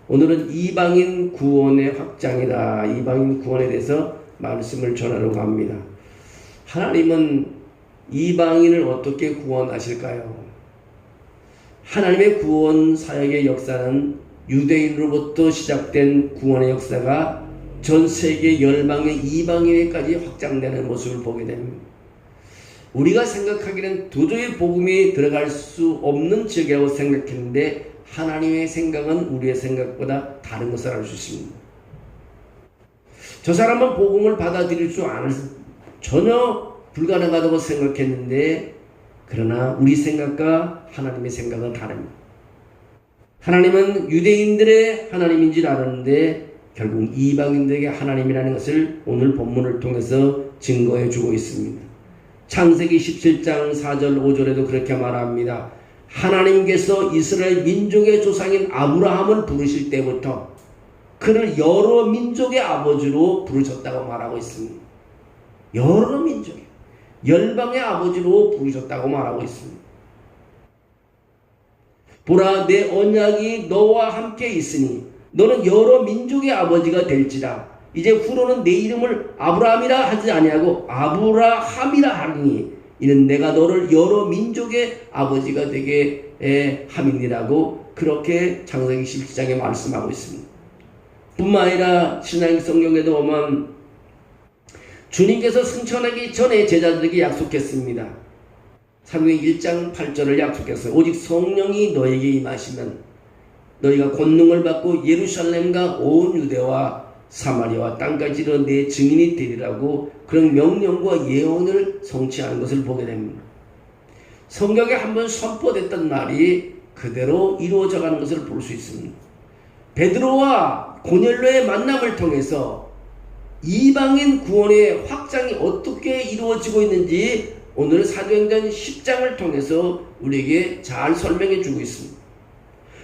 오늘은 이방인 구원의 확장이다. 이방인 구원에 대해서 말씀을 전하려고 합니다. 하나님은 이방인을 어떻게 구원하실까요? 하나님의 구원 사역의 역사는 유대인으로부터 시작된 구원의 역사가 전 세계 열방의 이방인에까지 확장되는 모습을 보게 됩니다. 우리가 생각하기는 도저히 복음이 들어갈 수 없는 지역이라고 생각했는데 하나님의 생각은 우리의 생각보다 다른 것을 알 수 있습니다. 저 사람은 복음을 받아들일 수 전혀 불가능하다고 생각했는데 그러나 우리 생각과 하나님의 생각은 다릅니다. 하나님은 유대인들의 하나님인 줄 알았는데 결국 이방인들에게 하나님이라는 것을 오늘 본문을 통해서 증거해 주고 있습니다. 창세기 17장 4절 5절에도 그렇게 말합니다. 하나님께서 이스라엘 민족의 조상인 아브라함을 부르실 때부터 그를 여러 민족의 아버지로 부르셨다고 말하고 있습니다. 여러 민족의 열방의 아버지로 부르셨다고 말하고 있습니다. 보라, 내 언약이 너와 함께 있으니 너는 여러 민족의 아버지가 될지라. 이제 후로는 내 이름을 아브라함이라 하지 아니하고 아브라함이라 하리니 이는 내가 너를 여러 민족의 아버지가 되게 함이니라고 그렇게 창세기 17장에 말씀하고 있습니다. 뿐만 아니라 신약 성경에도 보면 주님께서 승천하기 전에 제자들에게 약속했습니다. 사도행전 1장 8절을 약속했어요. 오직 성령이 너에게 임하시면 너희가 권능을 받고 예루살렘과 온 유대와 사마리아와 땅까지 이르러 내 증인이 되리라고 그런 명령과 예언을 성취하는 것을 보게 됩니다. 성경에 한번 선포됐던 말이 그대로 이루어져 가는 것을 볼 수 있습니다. 베드로와 고넬료의 만남을 통해서 이방인 구원의 확장이 어떻게 이루어지고 있는지 오늘 사도행전 10장을 통해서 우리에게 잘 설명해 주고 있습니다.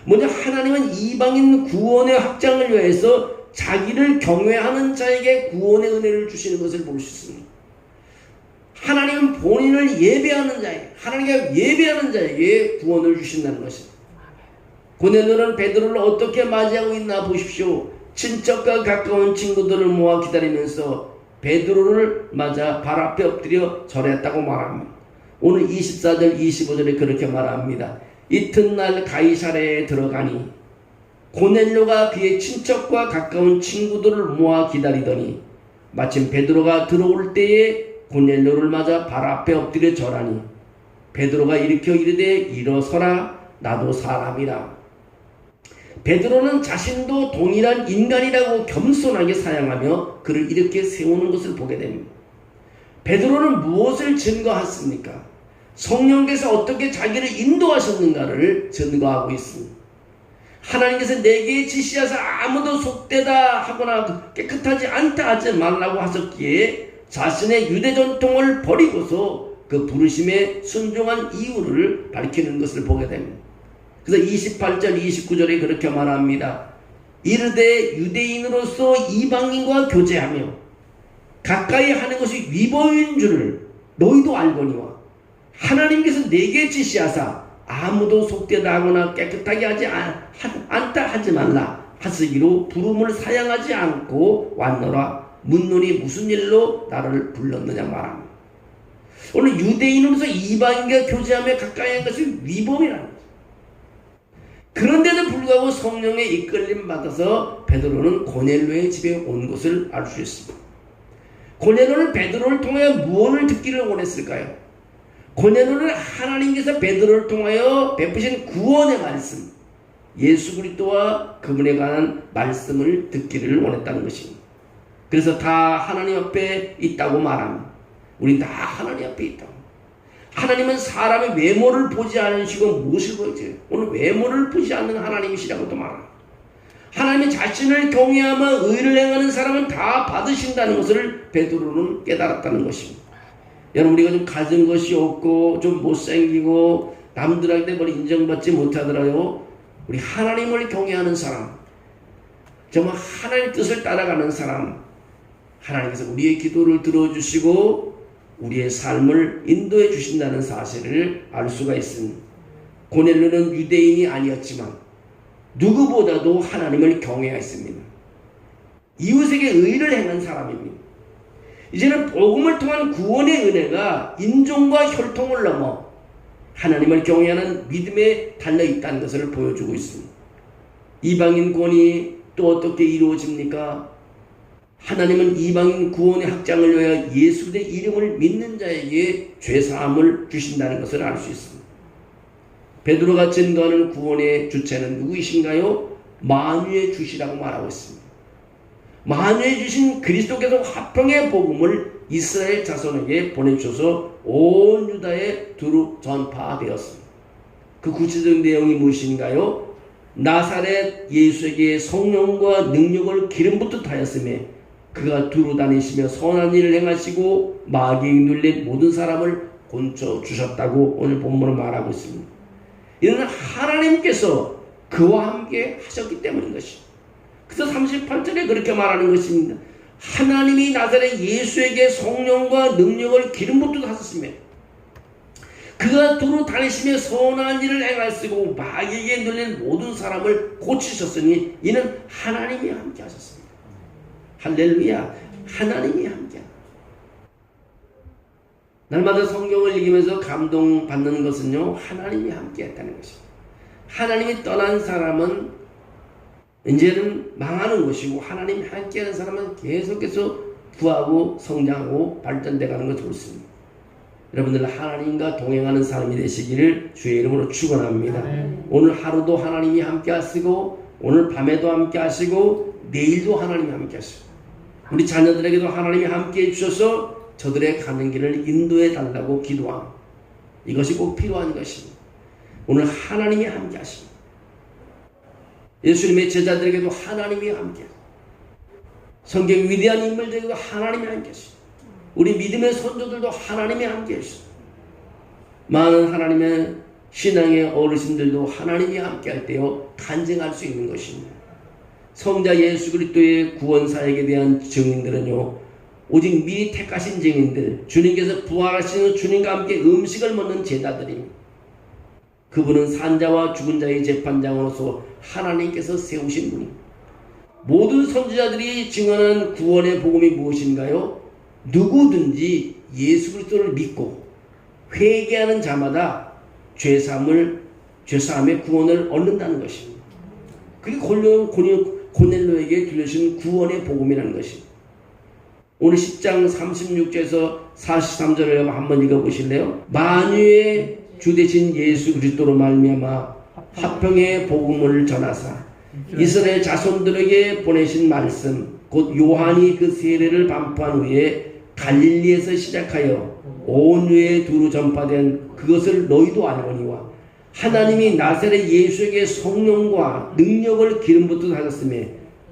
먼저 하나님은 이방인 구원의 확장을 위해서 자기를 경외하는 자에게 구원의 은혜를 주시는 것을 볼 수 있습니다. 하나님은 본인을 예배하는 자에게, 하나님께 예배하는 자에게 구원을 주신다는 것입니다. 고넬료는 베드로를 어떻게 맞이하고 있나 보십시오. 친척과 가까운 친구들을 모아 기다리면서 베드로를 맞아 발 앞에 엎드려 절했다고 말합니다. 오늘 24절 25절에 그렇게 말합니다. 이튿날 가이사랴에 들어가니 고넬료가 그의 친척과 가까운 친구들을 모아 기다리더니 마침 베드로가 들어올 때에 고넬료를 맞아 발 앞에 엎드려 절하니 베드로가 일으켜 이르되 일어서라, 나도 사람이라. 베드로는 자신도 동일한 인간이라고 겸손하게 사양하며 그를 이렇게 세우는 것을 보게 됩니다. 베드로는 무엇을 증거했습니까? 성령께서 어떻게 자기를 인도하셨는가를 증거하고 있습니다. 하나님께서 내게 지시하사 아무도 속되다 하거나 깨끗하지 않다 하지 말라고 하셨기에 자신의 유대 전통을 버리고서 그 부르심에 순종한 이유를 밝히는 것을 보게 됩니다. 그래서 28절 29절에 그렇게 말합니다. 이르되 유대인으로서 이방인과 교제하며 가까이 하는 것이 위법인 줄을 너희도 알거니와 하나님께서 내게 지시하사 아무도 속되다 하거나 깨끗하게 하지 않다 하지 말라 하시기로 부름을 사양하지 않고 왔노라. 묻노니 무슨 일로 나를 불렀느냐 말합니다. 오늘 유대인으로서 이방인과 교제하며 가까이 하는 것이 위법이라는 거죠. 그런데도 불구하고 성령의 이끌림 받아서 베드로는 고넬료의 집에 온 것을 알 수 있습니다. 고넬료는 베드로를 통하여 무엇을 듣기를 원했을까요? 고넬료는 하나님께서 베드로를 통하여 베푸신 구원의 말씀, 예수 그리스도와 그분에 관한 말씀을 듣기를 원했다는 것입니다. 그래서 다 하나님 앞에 있다고 말합니다. 우린 다 하나님 앞에 있다고. 하나님은 사람의 외모를 보지 않으시고 무엇을 보지? 오늘 외모를 보지 않는 하나님이시라고도 말합니다. 하나님이 자신을 경외하며 의를 행하는 사람은 다 받으신다는 것을 베드로는 깨달았다는 것입니다. 여러분, 우리가 좀 가진 것이 없고 좀 못생기고 남들한테 뭘 인정받지 못하더라도 우리 하나님을 경외하는 사람, 정말 하나님의 뜻을 따라가는 사람, 하나님께서 우리의 기도를 들어주시고 우리의 삶을 인도해 주신다는 사실을 알 수가 있습니다. 고넬료는 유대인이 아니었지만 누구보다도 하나님을 경외하였습니다. 이웃에게 의를 행한 사람입니다. 이제는 복음을 통한 구원의 은혜가 인종과 혈통을 넘어 하나님을 경외하는 믿음에 달려있다는 것을 보여주고 있습니다. 이방인 구원이 또 어떻게 이루어집니까? 하나님은 이방인 구원의 확장을 위하여 예수 그리스도의 이름을 믿는 자에게 죄사함을 주신다는 것을 알 수 있습니다. 베드로가 증거하는 구원의 주체는 누구이신가요? 만유의 주시라고 말하고 있습니다. 만유의 주신 그리스도께서 화평의 복음을 이스라엘 자손에게 보내주셔서 온 유다에 두루 전파되었습니다. 그 구체적인 내용이 무엇인가요? 나사렛 예수에게 성령과 능력을 기름 붓듯 하였으며 그가 두루 다니시며 선한 일을 행하시고 마귀에 눌린 모든 사람을 곤쳐 주셨다고 오늘 본문은 말하고 있습니다. 이는 하나님께서 그와 함께 하셨기 때문인 것입니다. 그래서 38절에 그렇게 말하는 것입니다. 하나님이 나사렛 예수에게 성령과 능력을 기름 붓듯 하셨으며 그가 두루 다니시며 선한 일을 행하시고 마귀에게 눌린 모든 사람을 고치셨으니 이는 하나님이 함께 하셨습니다. 할렐루야. 하나님이 함께. 날마다 성경을 읽으면서 감동받는 것은요, 하나님이 함께 했다는 것입니다. 하나님이 떠난 사람은 이제는 망하는 것이고 하나님이 함께하는 사람은 계속해서 부하고 성장하고 발전돼 가는 것을 보습니다. 여러분들 하나님과 동행하는 사람이 되시기를 주의 이름으로 축원합니다. 오늘 하루도 하나님이 함께 하시고 오늘 밤에도 함께 하시고 내일도 하나님이 함께 하시고 우리 자녀들에게도 하나님이 함께 해주셔서 저들의 가는 길을 인도해 달라고 기도함. 이것이 꼭 필요한 것입니다. 오늘 하나님이 함께 하십니다. 예수님의 제자들에게도 하나님이 함께 하십니다. 성경 위대한 인물들에게도 하나님이 함께 하십니다. 우리 믿음의 선조들도 하나님이 함께 하십니다. 많은 하나님의 신앙의 어르신들도 하나님이 함께 할 때요 간증할 수 있는 것입니다. 성자 예수 그리스도의 구원 사역에 대한 증인들은요 오직 미리 택하신 증인들, 주님께서 부활하시는 주님과 함께 음식을 먹는 제자들입니다. 그분은 산자와 죽은 자의 재판장으로서 하나님께서 세우신 분입니다. 모든 선지자들이 증언한 구원의 복음이 무엇인가요? 누구든지 예수 그리스도를 믿고 회개하는 자마다 죄사함의 구원을 얻는다는 것입니다. 그게 고넬료에게 들려주신 구원의 복음이라는 것입니다. 오늘 10장 36절에서 43절을 한번 읽어보실래요? 만유의 주 되신 예수 그리스도로 말미암아 화평의 복음을 전하사 이스라엘 자손들에게 보내신 말씀 곧 요한이 그 세례를 반포한 후에 갈릴리에서 시작하여 온 유에 두루 전파된 그것을 너희도 알거니와 하나님이 나사렛 예수에게 성령과 능력을 기름 붓듯 하셨으며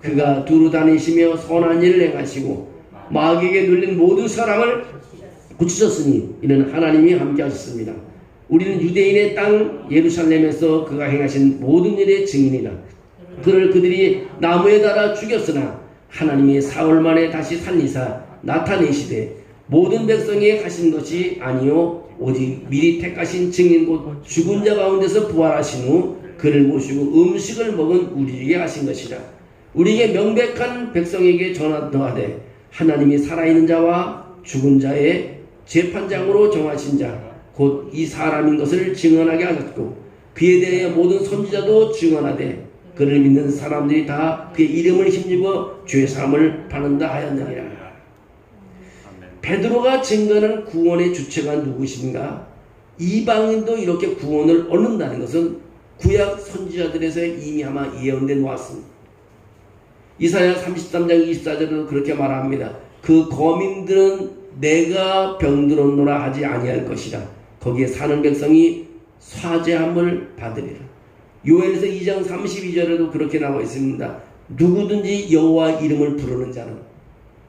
그가 두루 다니시며 선한 일을 행하시고 마귀에게 눌린 모든 사람을 고치셨으니 이는 하나님이 함께 하셨습니다. 우리는 유대인의 땅 예루살렘에서 그가 행하신 모든 일의 증인이라. 그들이 나무에 달아 죽였으나 하나님이 사흘 만에 다시 살리사 나타내시되 모든 백성에게 하신 것이 아니요 오직 미리 택하신 증인 곧 죽은 자 가운데서 부활하신 후 그를 모시고 음식을 먹은 우리에게 하신 것이라. 우리에게 명백한 백성에게 전하되 하나님이 살아있는 자와 죽은 자의 재판장으로 정하신 자 곧 이 사람인 것을 증언하게 하셨고 그에 대해 모든 선지자도 증언하되 그를 믿는 사람들이 다 그의 이름을 힘입어 죄사함을 받는다 하였느니라. 베드로가 증거하는 구원의 주체가 누구신가? 이방인도 이렇게 구원을 얻는다는 것은 구약 선지자들에서 이미 아마 예언돼 놓았습니다. 이사야 33장 24절에도 그렇게 말합니다. 그 거민들은 내가 병들었노라 하지 아니할 것이라. 거기에 사는 백성이 사죄함을 받으리라. 요엘에서 2장 32절에도 그렇게 나와 있습니다. 누구든지 여호와 이름을 부르는 자는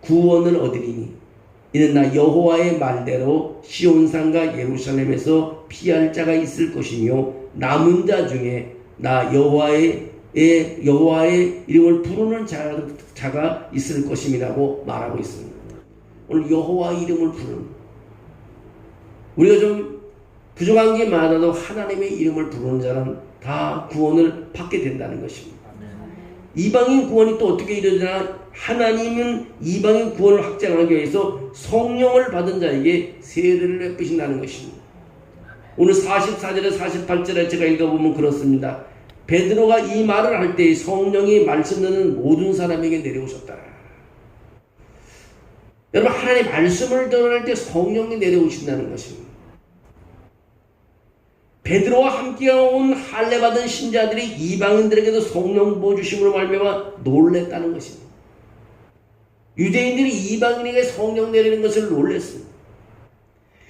구원을 얻으리니 이는 나 여호와의 말대로 시온산과 예루살렘에서 피할 자가 있을 것이며 남은 자 중에 나 여호와의 이름을 부르는 자가 있을 것임이라고 말하고 있습니다. 오늘 여호와 이름을 부르는 우리가 좀 부족한 게 많아도 하나님의 이름을 부르는 자는 다 구원을 받게 된다는 것입니다. 이방인 구원이 또 어떻게 이루어지나? 하나님은 이방인 구원을 확장하기 위해서 성령을 받은 자에게 세례를 베푸신다는 것입니다. 오늘 44절에 48절에 제가 읽어보면 그렇습니다. 베드로가 이 말을 할 때 성령이 말씀 듣는 모든 사람에게 내려오셨다. 여러분, 하나님의 말씀을 전할 때 성령이 내려오신다는 것입니다. 베드로와 함께 온 할례 받은 신자들이 이방인들에게도 성령 부어주심으로 말미암아 놀랬다는 것입니다. 유대인들이 이방인에게 성령 내리는 것을 놀랬습니다.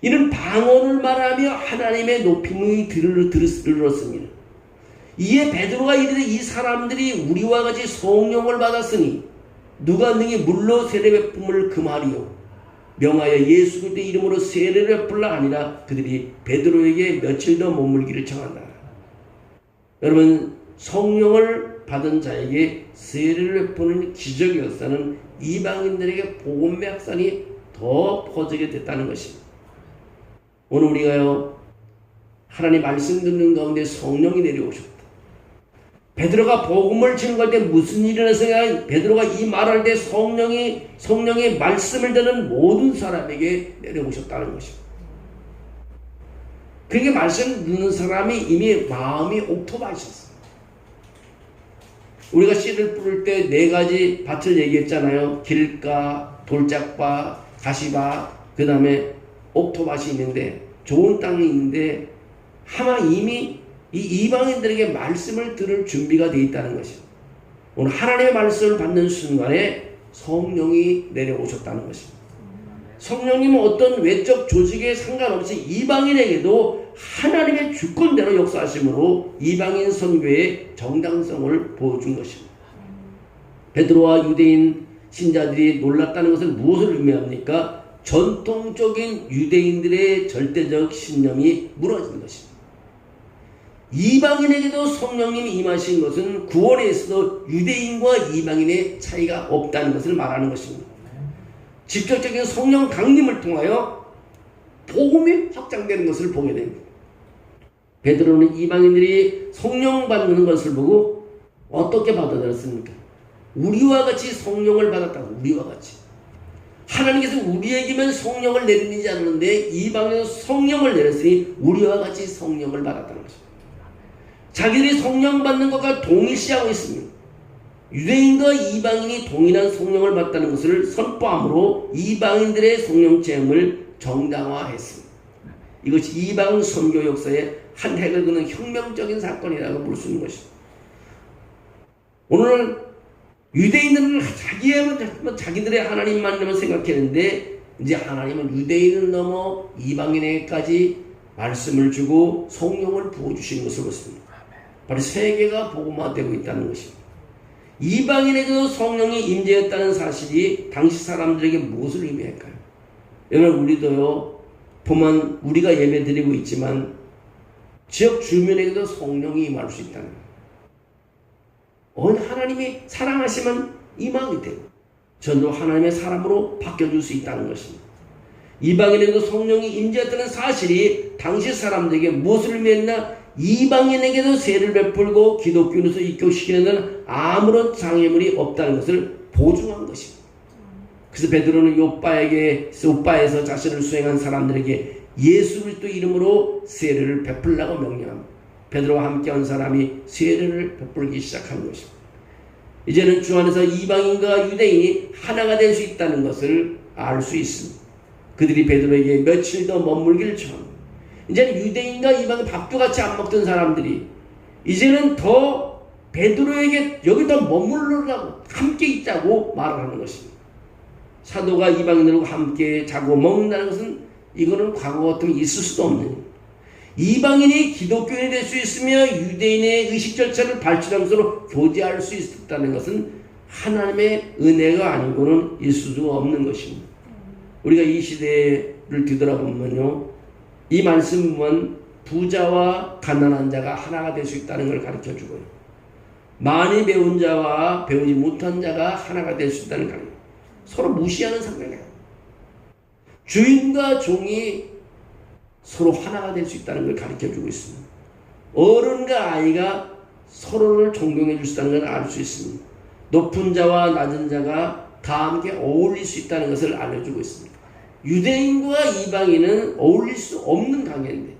이는 방언을 말하며 하나님의 높임이 들었습니다. 이에 베드로가 이르되 이 사람들이 우리와 같이 성령을 받았으니 누가 능히 물로 세례 베품을 금하리요 명하여 예수 그리스도의 이름으로 세례를 베풀라 하니라. 그들이 베드로에게 며칠 더 머물기를 청한다. 여러분, 성령을 받은 자에게 세례를 베푸는 기적의 역사는 이방인들에게 복음의 확산이 더 퍼지게 됐다는 것입니다. 오늘 우리가요, 하나님 말씀 듣는 가운데 성령이 내려오셨다. 베드로가 복음을 증거할 때 무슨 일이 일어났어요? 베드로가 이 말할 때 성령의 말씀을 듣는 모든 사람에게 내려오셨다는 것입니다. 그러니까 말씀 듣는 사람이 이미 마음이 옥토바이셨어요. 우리가 씨를 뿌릴 때 4가지 밭을 얘기했잖아요. 길가, 돌짝밭, 가시밭, 그 다음에 옥토밭이 있는데, 좋은 땅이 있는데 아마 이미 이 이방인들에게 말씀을 들을 준비가 되어 있다는 것입니다. 오늘 하나님의 말씀을 받는 순간에 성령이 내려오셨다는 것입니다. 성령님은 어떤 외적 조직에 상관없이 이방인에게도 하나님의 주권대로 역사하심으로 이방인 선교의 정당성을 보여준 것입니다. 베드로와 유대인 신자들이 놀랐다는 것은 무엇을 의미합니까? 전통적인 유대인들의 절대적 신념이 무너진 것입니다. 이방인에게도 성령님이 임하신 것은 구원에 있어서 유대인과 이방인의 차이가 없다는 것을 말하는 것입니다. 직접적인 성령 강림을 통하여 복음이 확장되는 것을 보게 됩니다. 베드로는 이방인들이 성령 받는 것을 보고 어떻게 받아들였습니까? 우리와 같이 성령을 받았다고. 우리와 같이. 하나님께서 우리에게만 성령을 내리지 않는데 이방인은 성령을 내렸으니 우리와 같이 성령을 받았다는 것입니다. 자기들이 성령 받는 것과 동일시하고 있습니다. 유대인과 이방인이 동일한 성령을 받다는 것을 선포함으로 이방인들의 성령 체험을 정당화했습니다. 이것이 이방 선교 역사의 한 획을 그는 혁명적인 사건이라고 볼 수 있는 것입니다. 오늘은 유대인들은 자기들의 하나님만만 생각했는데 이제 하나님은 유대인을 넘어 이방인에게까지 말씀을 주고 성령을 부어주시는 것을 보습니다. 바로 세계가 복음화되고 있다는 것입니다. 이방인에게도 성령이 임재했다는 사실이 당시 사람들에게 무엇을 의미할까요? 여러분, 우리도요, 보면 우리가 예배 드리고 있지만 지역 주민에게도 성령이 임할 수 있다는 거예요. 하나님이 사랑하시면 임하게 되고 저도 하나님의 사람으로 바뀌어줄 수 있다는 것입니다. 이방인에게도 성령이 임재했다는 사실이 당시 사람들에게 무엇을 의미했나? 이방인에게도 세례를 베풀고 기독교인으로서 입교시키는 데는 아무런 장애물이 없다는 것을 보증한 것입니다. 그래서 베드로는 요빠에서 자신을 수행한 사람들에게 예수 그리스도 이름으로 세례를 베풀라고 명령합니다. 베드로와 함께한 사람이 세례를 베풀기 시작한 것입니다. 이제는 주 안에서 이방인과 유대인이 하나가 될 수 있다는 것을 알 수 있습니다. 그들이 베드로에게 며칠 더 머물기를 청합니다. 이제는 유대인과 이방인 밥도 같이 안 먹던 사람들이 이제는 더 베드로에게 여기 더 머물러라고 함께 있자고 말하는 것입니다. 사도가 이방인들과 함께 자고 먹는다는 것은 이거는 과거 같으면 있을 수도 없는, 이방인이 기독교인이 될 수 있으며 유대인의 의식 절차를 발전하면서 교제할 수 있다는 것은 하나님의 은혜가 아니고는 있을 수가 없는 것입니다. 우리가 이 시대를 뒤돌아보면요, 이 말씀은 부자와 가난한 자가 하나가 될 수 있다는 걸 가르쳐주고요, 많이 배운 자와 배우지 못한 자가 하나가 될 수 있다는 가르쳐, 서로 무시하는 상황이에요. 주인과 종이 서로 하나가 될 수 있다는 걸 가르쳐주고 있습니다. 어른과 아이가 서로를 존경해 줄 수 있다는 걸 알 수 있습니다. 높은 자와 낮은 자가 다 함께 어울릴 수 있다는 것을 알려주고 있습니다. 유대인과 이방인은 어울릴 수 없는 관계인데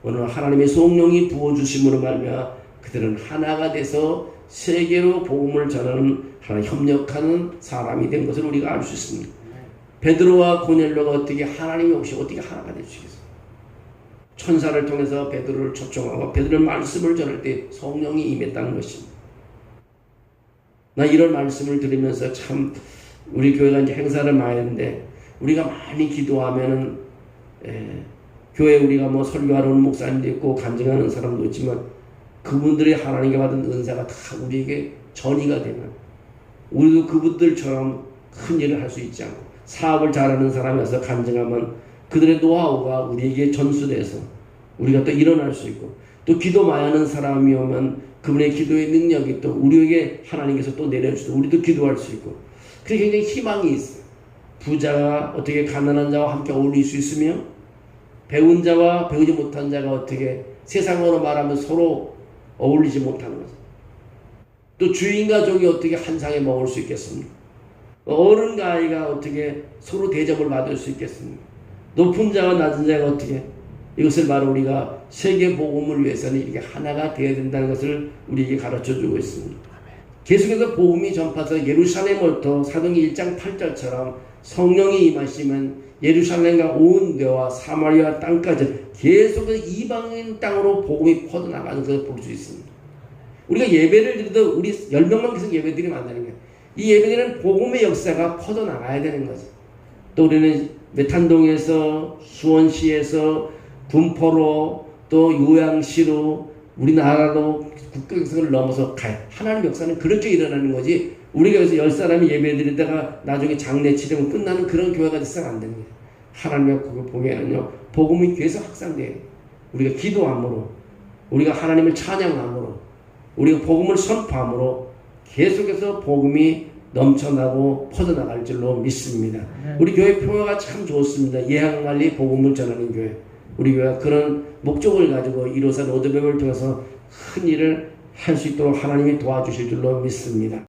오늘 하나님의 성령이 부어주심으로 말미암아 그들은 하나가 돼서 세계로 복음을 전하는 하나님 협력하는 사람이 된 것을 우리가 알 수 있습니다. 베드로와 고넬료가 어떻게 하나님이 없이 어떻게 하나가 될 수 있겠어요? 천사를 통해서 베드로를 초청하고 베드로의 말씀을 전할 때 성령이 임했다는 것입니다. 나 이런 말씀을 들으면서 참 우리 교회가 이제 행사를 많이 했는데 우리가 많이 기도하면은 교회 우리가 뭐 설교하러 오는 목사님도 있고 간증하는 사람도 있지만 그분들이 하나님께 받은 은사가 다 우리에게 전이가 되면 우리도 그분들처럼 큰 일을 할 수 있지 않고 사업을 잘하는 사람이 와서 간증하면 그들의 노하우가 우리에게 전수돼서 우리가 또 일어날 수 있고 또 기도 많이 하는 사람이 오면 그분의 기도의 능력이 또 우리에게 하나님께서 또 내려주셔서 우리도 기도할 수 있고 그게 굉장히 희망이 있어요. 부자가 어떻게 가난한 자와 함께 어울릴 수 있으며 배운 자와 배우지 못한 자가 어떻게 세상으로 말하면 서로 어울리지 못하는 거죠. 또 주인과 종이 어떻게 한 상에 먹을 수 있겠습니까? 어른과 아이가 어떻게 서로 대접을 받을 수 있겠습니까? 높은 자와 낮은 자가 어떻게 이것을 바로 우리가 세계 복음을 위해서는 이렇게 하나가 되어야 된다는 것을 우리에게 가르쳐주고 있습니다. 계속해서 복음이 전파서 예루살렘으로부터 사도행전 1장 8절처럼 성령이 임하시면 예루살렘과 온 데와 사마리아 땅까지 계속해서 이방인 땅으로 복음이 퍼져나가는 것을 볼 수 있습니다. 우리가 예배를 드려도 우리 10명만 계속 예배드리면 안 되는 거예요. 이 예배드리는 복음의 역사가 퍼져나가야 되는 거죠. 또 우리는 메탄동에서 수원시에서 군포로 또 요양시로 우리나라로 국경선을 넘어서 가요. 하나님의 역사는 그렇게 일어나는 거지 우리가 여기서 10사람이 예배드리다가 나중에 장례 치르면 끝나는 그런 교회가 있어서는 안 되는 거예요. 하나님의 그걸 보면은요 복음이 계속 확산돼요. 우리가 기도함으로 우리가 하나님을 찬양함으로 우리가 복음을 선포함으로 계속해서 복음이 넘쳐나고 퍼져나갈 줄로 믿습니다. 우리 교회 표어가 참 좋습니다. 예향관리 복음을 전하는 교회. 우리 교회가 그런 목적을 가지고 이로사 로드맵을 통해서 큰 일을 할 수 있도록 하나님이 도와주실 줄로 믿습니다.